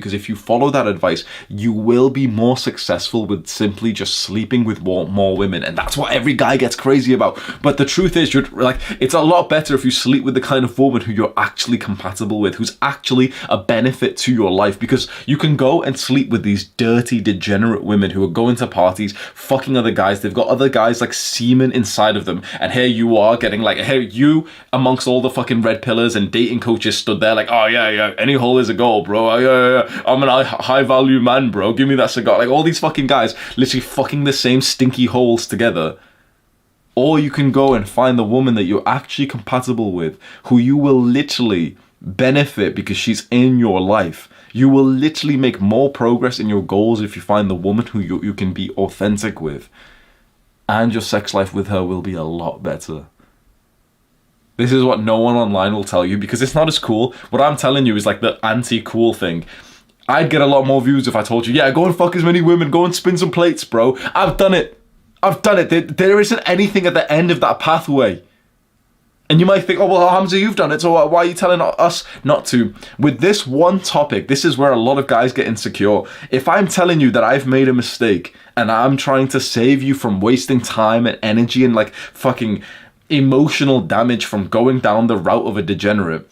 Because if you follow that advice, you will be more successful with simply just sleeping with more women. And that's what every guy gets crazy about. But the truth is, you're like, it's a lot better if you sleep with the kind of woman who you're actually compatible with, who's actually a benefit to your life. Because you can go and sleep with these dirty, degenerate women who are going to parties, fucking other guys. They've got other guys like semen inside of them. And here you are getting like, here you amongst all the fucking red pillars and dating coaches stood there like, oh yeah, any hole is a goal, bro. Oh, yeah. I'm a high value man, bro. Give me that cigar. Like all these fucking guys literally fucking the same stinky holes together. Or you can go and find the woman that you're actually compatible with, who you will literally benefit because she's in your life. You will literally make more progress in your goals if you find the woman who you can be authentic with. And your sex life with her will be a lot better. This is what no one online will tell you because it's not as cool. What I'm telling you is like the anti-cool thing. I'd get a lot more views if I told you, yeah, go and fuck as many women, go and spin some plates, bro. I've done it. There isn't anything at the end of that pathway. And you might think, oh, well, Hamza, you've done it, so why are you telling us not to? With this one topic, this is where a lot of guys get insecure. If I'm telling you that I've made a mistake and I'm trying to save you from wasting time and energy and like fucking emotional damage from going down the route of a degenerate,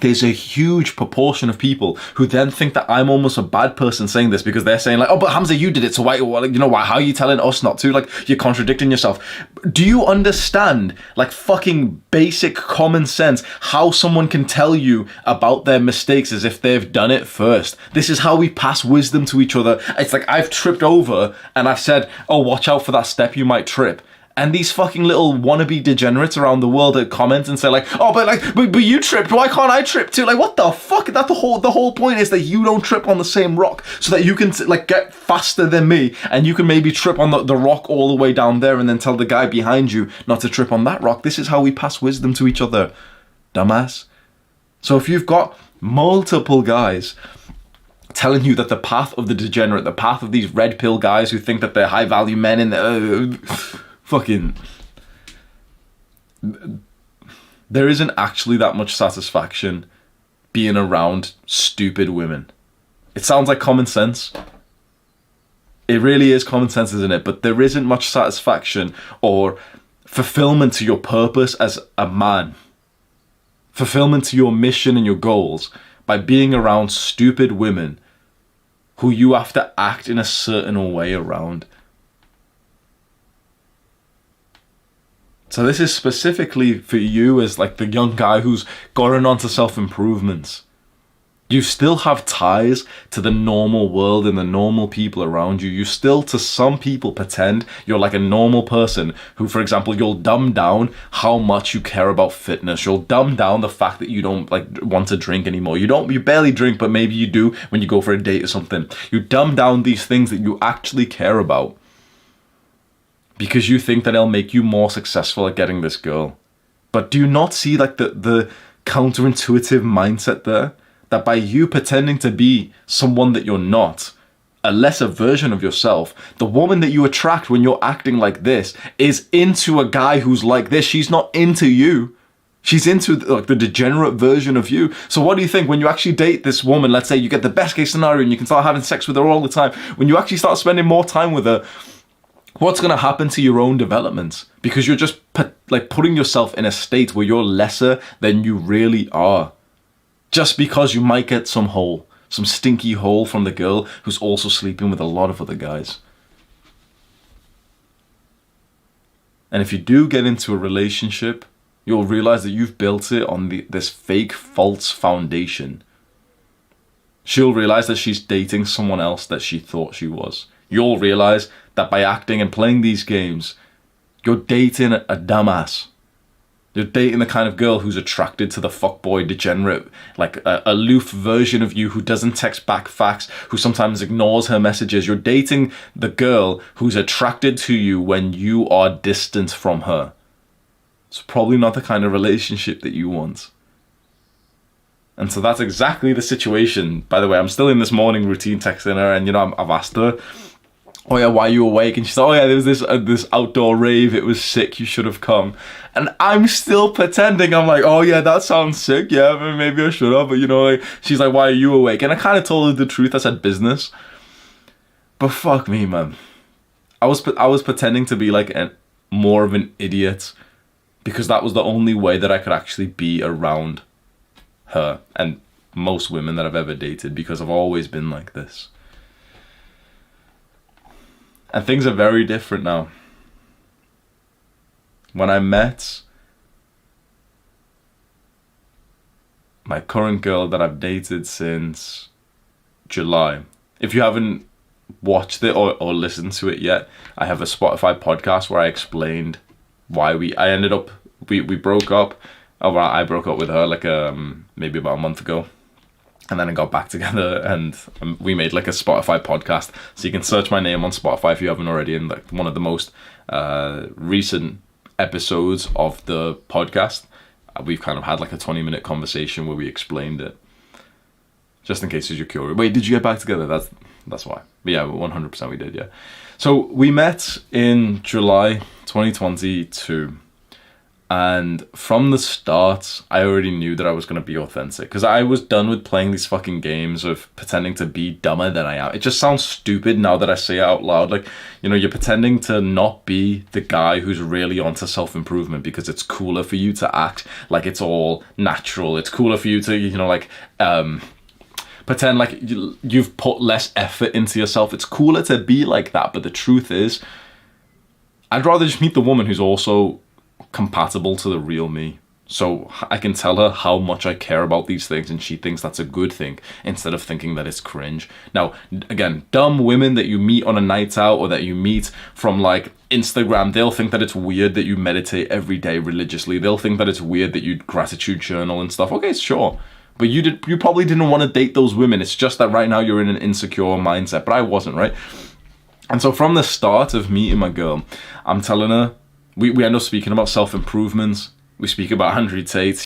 there's a huge proportion of people who then think that I'm almost a bad person saying this because they're saying like, oh, but Hamza, you did it, so why, how are you telling us not to? Like, you're contradicting yourself. Do you understand, like, fucking basic common sense, how someone can tell you about their mistakes as if they've done it first? This is how we pass wisdom to each other. It's like I've tripped over and I've said, oh, watch out for that step, you might trip. And these fucking little wannabe degenerates around the world that comment and say like, oh, but you tripped. Why can't I trip too? Like, what the fuck? That the whole point is that you don't trip on the same rock, so that you can like get faster than me, and you can maybe trip on the rock all the way down there, and then tell the guy behind you not to trip on that rock. This is how we pass wisdom to each other, dumbass. So if you've got multiple guys telling you that the path of the degenerate, the path of these red pill guys who think that they're high value men in the fucking, there isn't actually that much satisfaction being around stupid women. It sounds like common sense. It really is common sense, isn't it? But there isn't much satisfaction or fulfillment to your purpose as a man, fulfillment to your mission and your goals by being around stupid women who you have to act in a certain way around. So this is specifically for you as like the young guy who's gotten onto self-improvements. You still have ties to the normal world and the normal people around you. You still, to some people, pretend you're like a normal person who, for example, you'll dumb down how much you care about fitness. You'll dumb down the fact that you don't like want to drink anymore. You barely drink, but maybe you do when you go for a date or something. You dumb down these things that you actually care about, because you think that it'll make you more successful at getting this girl. But do you not see like the counterintuitive mindset there? That by you pretending to be someone that you're not, a lesser version of yourself, the woman that you attract when you're acting like this is into a guy who's like this. She's not into you. She's into like the degenerate version of you. So what do you think when you actually date this woman? Let's say you get the best case scenario and you can start having sex with her all the time. When you actually start spending more time with her, what's going to happen to your own development? Because you're just putting yourself in a state where you're lesser than you really are. Just because you might get some stinky hole from the girl who's also sleeping with a lot of other guys. And if you do get into a relationship, you'll realize that you've built it on this fake, false foundation. She'll realize that she's dating someone else that she thought she was. You'll realize that by acting and playing these games, you're dating a dumbass. You're dating the kind of girl who's attracted to the fuckboy degenerate, like a aloof version of you who doesn't text back facts, who sometimes ignores her messages. You're dating the girl who's attracted to you when you are distant from her. It's probably not the kind of relationship that you want. And so that's exactly the situation. By the way, I'm still in this morning routine texting her, and I've asked her, oh yeah, why are you awake? And she's like, oh yeah, there was this outdoor rave, it was sick, you should have come. And I'm still pretending, I'm like, oh yeah, that sounds sick, yeah, maybe I should have, but you know, like, she's like, why are you awake? And I kind of told her the truth, I said business. But fuck me, man. I was pretending to be like more of an idiot because that was the only way that I could actually be around her and most women that I've ever dated, because I've always been like this. And things are very different now. When I met my current girl that I've dated since July, if you haven't watched it or listened to it yet, I have a Spotify podcast where I explained why we broke up. Well, I broke up with her like maybe about a month ago, and then I got back together, and we made like a Spotify podcast. So you can search my name on Spotify if you haven't already, and like one of the most recent episodes of the podcast, we've kind of had like a 20-minute conversation where we explained it, just in case you're curious. Wait, did you get back together? That's why. But yeah, 100% we did, yeah. So we met in July 2022. And from the start, I already knew that I was going to be authentic. Because I was done with playing these fucking games of pretending to be dumber than I am. It just sounds stupid now that I say it out loud. Like, you know, you're pretending to not be the guy who's really onto self-improvement because it's cooler for you to act like it's all natural. It's cooler for you to, you know, like... pretend like you've put less effort into yourself. It's cooler to be like that, but the truth is, I'd rather just meet the woman who's also compatible to the real me. So I can tell her how much I care about these things, and she thinks that's a good thing instead of thinking that it's cringe. Now, again, dumb women that you meet on a night out or that you meet from like Instagram, they'll think that it's weird that you meditate every day religiously. They'll think that it's weird that you gratitude journal and stuff. Okay, sure. But you probably didn't want to date those women. It's just that right now you're in an insecure mindset. But I wasn't, right? And so from the start of meeting my girl, I'm telling her, we end up speaking about self-improvement. We speak about Andrew Tate.